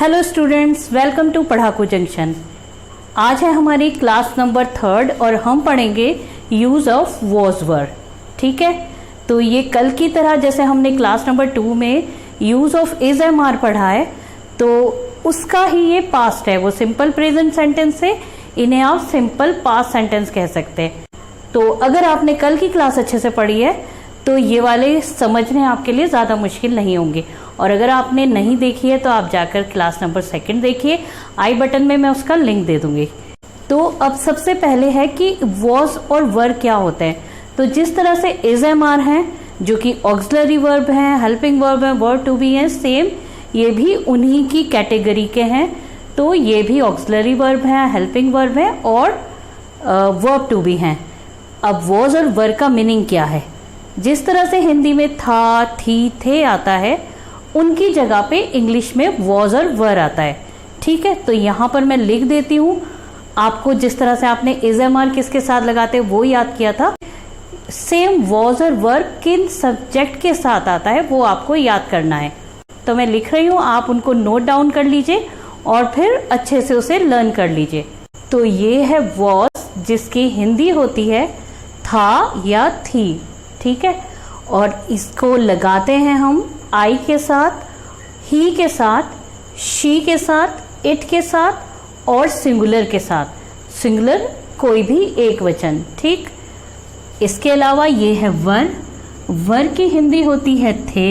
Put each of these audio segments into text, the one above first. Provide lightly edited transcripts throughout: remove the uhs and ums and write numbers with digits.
Hello students, welcome to Padhaku Junction. आज है हमारी क्लास नंबर 3 और हम पढ़ेंगे यूज ऑफ वॉज वर। ठीक है, तो ये कल की तरह जैसे हमने क्लास नंबर 2 में use of is M R पढ़ा है, तो उसका ही ये पास्ट है। वो सिंपल प्रेजेंट सेंटेंस है, इन्हें आप सिंपल पास्ट सेंटेंस कह सकते हैं। तो अगर आपने कल की क्लास अच्छे से पढ़ी है तो ये वाले समझने आपके लिए ज़्यादा मुश्किल नहीं होंगे। और अगर आपने नहीं देखी है तो आप जाकर क्लास नंबर 2 देखिए, आई बटन में मैं उसका लिंक दे दूंगी। तो अब सबसे पहले है कि वॉज और वर क्या होते हैं। तो जिस तरह से इज एम आर है जो कि ऑक्सिलरी वर्ब है, हेल्पिंग वर्ब है, वर्ब टू बी है, सेम ये भी उन्हीं की कैटेगरी के हैं। तो ये भी ऑक्सिलरी वर्ब है, हेल्पिंग वर्ब है और वर्ब टू बी हैं। अब वॉज और वर का मीनिंग क्या है? जिस तरह से हिंदी में था, थी, थे आता है, उनकी जगह पे इंग्लिश में वॉज और वर आता है। ठीक है, तो यहाँ पर मैं लिख देती हूँ। आपको जिस तरह से आपने इज एम आर किसके साथ लगाते वो याद किया था, सेम वॉज और वर किन सब्जेक्ट के साथ आता है वो आपको याद करना है। तो मैं लिख रही हूँ, आप उनको नोट डाउन कर लीजिए और फिर अच्छे से उसे लर्न कर लीजिए। तो ये है वॉज, जिसकी हिंदी होती है था या थी। ठीक है, और इसको लगाते हैं हम आई के साथ, ही के साथ, शी के साथ, इट के साथ और सिंगुलर के साथ। सिंगुलर कोई भी एक वचन। ठीक, इसके अलावा ये है वर। वर की हिंदी होती है थे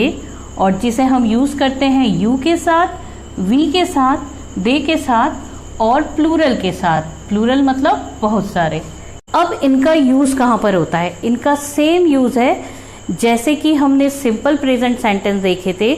और जिसे हम यूज करते हैं यू के साथ, वी के साथ, दे के साथ और प्लूरल के साथ। प्लूरल मतलब बहुत सारे। अब इनका यूज कहाँ पर होता है? इनका सेम यूज है जैसे कि हमने सिंपल प्रेजेंट सेंटेंस देखे थे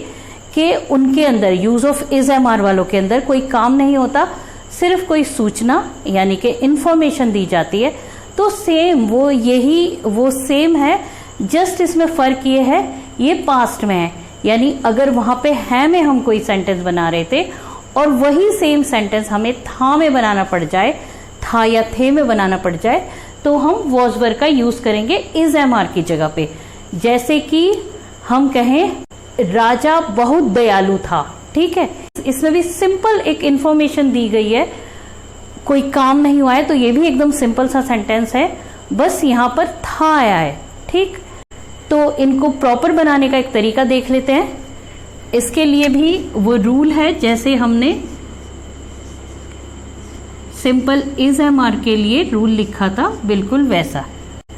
कि उनके अंदर use of is M R वालों के अंदर कोई काम नहीं होता, सिर्फ कोई सूचना यानी कि इंफॉर्मेशन दी जाती है। तो सेम वो सेम है, जस्ट इसमें फर्क ये है ये पास्ट में है। यानी अगर वहां पे है में हम कोई सेंटेंस बना रहे थे और वही सेम सेंटेंस हमें था में बनाना पड़ जाए, था या थे में बनाना पड़ जाए, तो हम वॉज वर का यूज करेंगे इज एम आर की जगह पे। जैसे कि हम कहें राजा बहुत दयालु था। ठीक है, इसमें भी सिंपल एक इंफॉर्मेशन दी गई है, कोई काम नहीं हुआ है, तो ये भी एकदम सिंपल सा सेंटेंस है, बस यहाँ पर था आया है। ठीक, तो इनको प्रॉपर बनाने का एक तरीका देख लेते हैं। इसके लिए भी वो रूल है जैसे हमने सिंपल इज एम आर के लिए रूल लिखा था, बिल्कुल वैसा।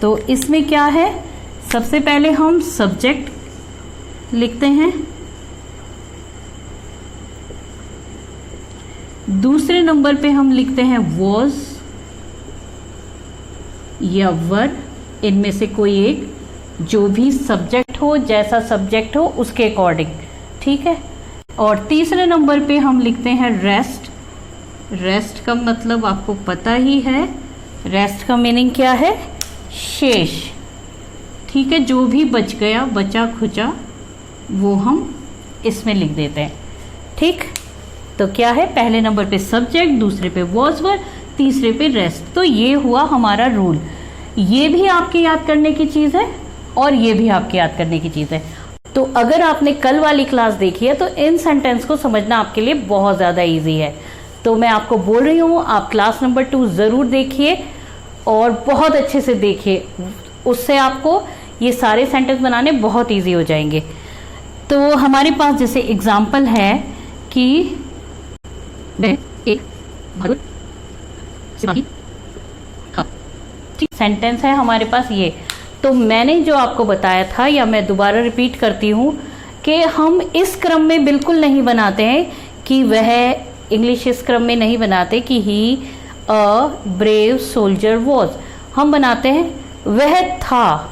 तो इसमें क्या है, सबसे पहले हम सब्जेक्ट लिखते हैं, दूसरे नंबर पे हम लिखते हैं वॉज या वर, इनमें से कोई एक, जो भी सब्जेक्ट हो, जैसा सब्जेक्ट हो उसके अकॉर्डिंग। ठीक है, और तीसरे नंबर पे हम लिखते हैं रेस्ट। रेस्ट का मतलब आपको पता ही है, रेस्ट का मीनिंग क्या है? शेष। ठीक है, जो भी बच गया, बचा खुचा, वो हम इसमें लिख देते हैं। ठीक, तो क्या है, पहले नंबर पे सब्जेक्ट, दूसरे पे वॉज वर, तीसरे पे रेस्ट। तो ये हुआ हमारा रूल। ये भी आपके याद करने की चीज है और ये भी आपके याद करने की चीज है। तो अगर आपने कल वाली क्लास देखी है तो इन सेंटेंस को समझना आपके लिए बहुत ज्यादा ईजी है। तो मैं आपको बोल रही हूँ, आप क्लास नंबर 2 जरूर देखिए और बहुत अच्छे से देखिए, उससे आपको ये सारे सेंटेंस बनाने बहुत इजी हो जाएंगे। तो हमारे पास जैसे एग्जाम्पल है कि एक सेंटेंस है हमारे पास ये। तो मैंने जो आपको बताया था, या मैं दोबारा रिपीट करती हूँ, कि हम इस क्रम में बिल्कुल नहीं बनाते हैं कि वह, इंग्लिश इस क्रम में नहीं बनाते कि ही अ ब्रेव सोल्जर वॉज। हम बनाते हैं वह था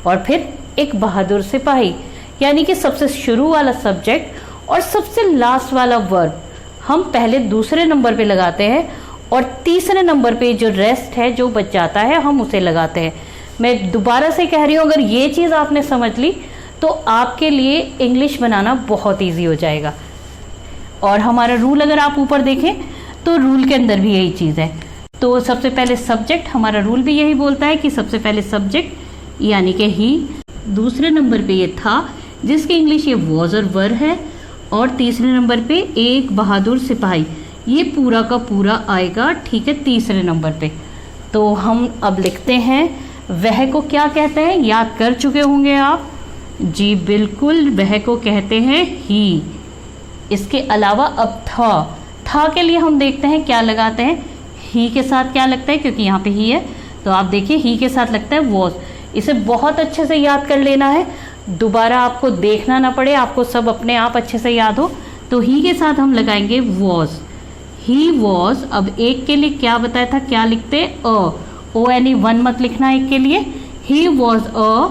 और फिर एक बहादुर सिपाही, यानी कि सबसे शुरू वाला सब्जेक्ट और सबसे लास्ट वाला वर्ब हम पहले दूसरे नंबर पे लगाते हैं और तीसरे नंबर पे जो रेस्ट है, जो बच जाता है, हम उसे लगाते हैं। मैं दोबारा से कह रही हूँ, अगर ये चीज आपने समझ ली तो आपके लिए इंग्लिश बनाना बहुत ईजी हो जाएगा। और हमारा रूल अगर आप ऊपर देखें तो रूल के अंदर भी यही चीज है। तो सबसे पहले सब्जेक्ट, हमारा रूल भी यही बोलता है कि सबसे पहले सब्जेक्ट यानी कि ही, दूसरे नंबर पे ये था जिसकी इंग्लिश ये वॉज और वर है, और तीसरे नंबर पे एक बहादुर सिपाही, ये पूरा का पूरा आएगा, ठीक है, तीसरे नंबर पे। तो हम अब लिखते हैं वह को क्या कहते हैं, याद कर चुके होंगे आप जी, बिल्कुल, वह को कहते हैं ही। इसके अलावा अब था के लिए हम देखते हैं क्या लगाते हैं, ही के साथ क्या लगता है, क्योंकि यहाँ पे ही है तो आप देखिए ही के साथ लगता है वॉज। इसे बहुत अच्छे से याद कर लेना है, दोबारा आपको देखना ना पड़े, आपको सब अपने आप अच्छे से याद हो। तो ही के साथ हम लगाएंगे वॉज, ही वॉज। अब एक के लिए क्या बताया था, क्या लिखते, ओ यानी वन मत लिखना एक के लिए। ही वॉज अ,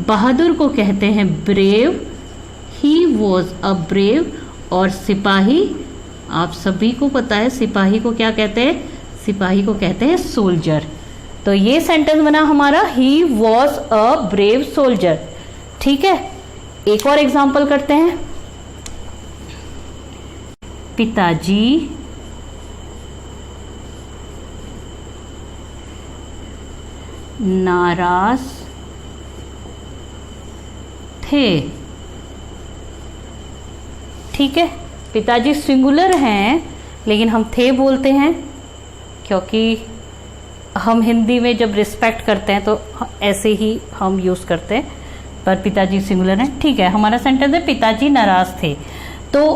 बहादुर को कहते हैं brave, he was a brave. और सिपाही, आप सभी को पता है सिपाही को क्या कहते हैं, सिपाही को कहते हैं सोल्जर। तो ये सेंटेंस बना हमारा he was a brave soldier, ठीक है। एक और एग्जाम्पल करते हैं, पिताजी नाराज थे, ठीक है। पिताजी सिंगुलर हैं लेकिन हम थे बोलते हैं, क्योंकि हम हिंदी में जब रिस्पेक्ट करते हैं तो ऐसे ही हम यूज करते हैं, पर पिताजी सिंगुलर हैं, ठीक है। हमारा सेंटेंस है पिताजी नाराज थे। तो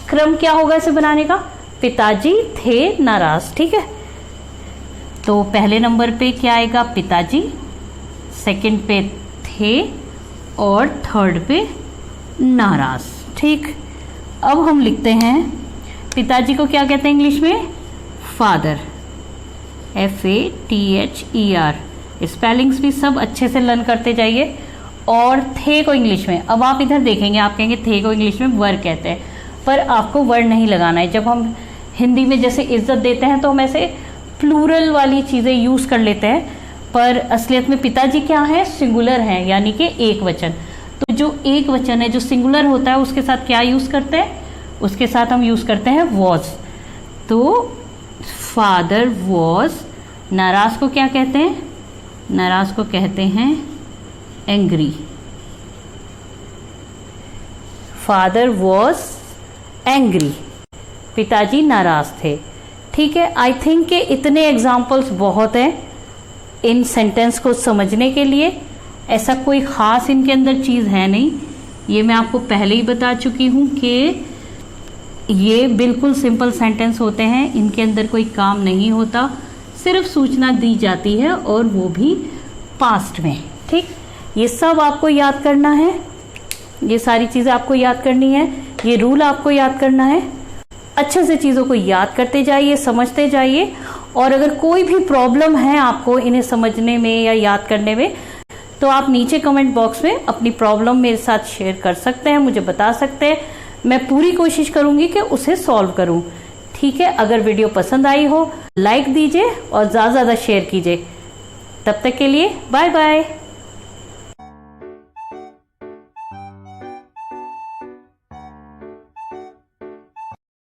क्रम क्या होगा इसे बनाने का, पिताजी थे नाराज, ठीक है। तो पहले नंबर पे क्या आएगा, पिताजी, सेकंड पे थे और थर्ड पे नाराज, ठीक। अब हम लिखते हैं पिताजी को क्या कहते हैं इंग्लिश में, फादर, FATHER। स्पेलिंग्स भी सब अच्छे से लर्न करते जाइए। और थे को इंग्लिश में, अब आप इधर देखेंगे, आप कहेंगे थे को इंग्लिश में वर कहते हैं, पर आपको वर नहीं लगाना है। जब हम हिंदी में जैसे इज्जत देते हैं तो हम ऐसे प्लूरल वाली चीज़ें यूज़ कर लेते हैं, पर असलियत में पिताजी क्या है, सिंगुलर हैं, यानी कि एक वचन। तो जो एक वचन है, जो सिंगुलर होता है, उसके साथ क्या यूज़ करते हैं, उसके साथ हम यूज़ करते हैं वॉज। तो फादर वॉज, नाराज को क्या कहते हैं, नाराज को कहते हैं एंग्री, फादर वॉज एंग्री, पिताजी नाराज थे, ठीक है। आई थिंक कि इतने एग्जाम्पल्स बहुत हैं इन सेंटेंस को समझने के लिए। ऐसा कोई ख़ास इनके अंदर चीज़ है नहीं, ये मैं आपको पहले ही बता चुकी हूँ कि ये बिल्कुल सिंपल सेंटेंस होते हैं, इनके अंदर कोई काम नहीं होता, सिर्फ सूचना दी जाती है और वो भी पास्ट में, ठीक। ये सब आपको याद करना है, ये सारी चीज़ें आपको याद करनी है, ये रूल आपको याद करना है। अच्छे से चीज़ों को याद करते जाइए, समझते जाइए। और अगर कोई भी प्रॉब्लम है आपको इन्हें समझने में या याद करने में, तो आप नीचे कमेंट बॉक्स में अपनी प्रॉब्लम मेरे साथ शेयर कर सकते हैं, मुझे बता सकते हैं। मैं पूरी कोशिश करूंगी कि उसे सॉल्व करूं, ठीक है। अगर वीडियो पसंद आई हो लाइक दीजिए और ज़्यादा से ज़्यादा शेयर कीजिए। तब तक के लिए बाय बाय।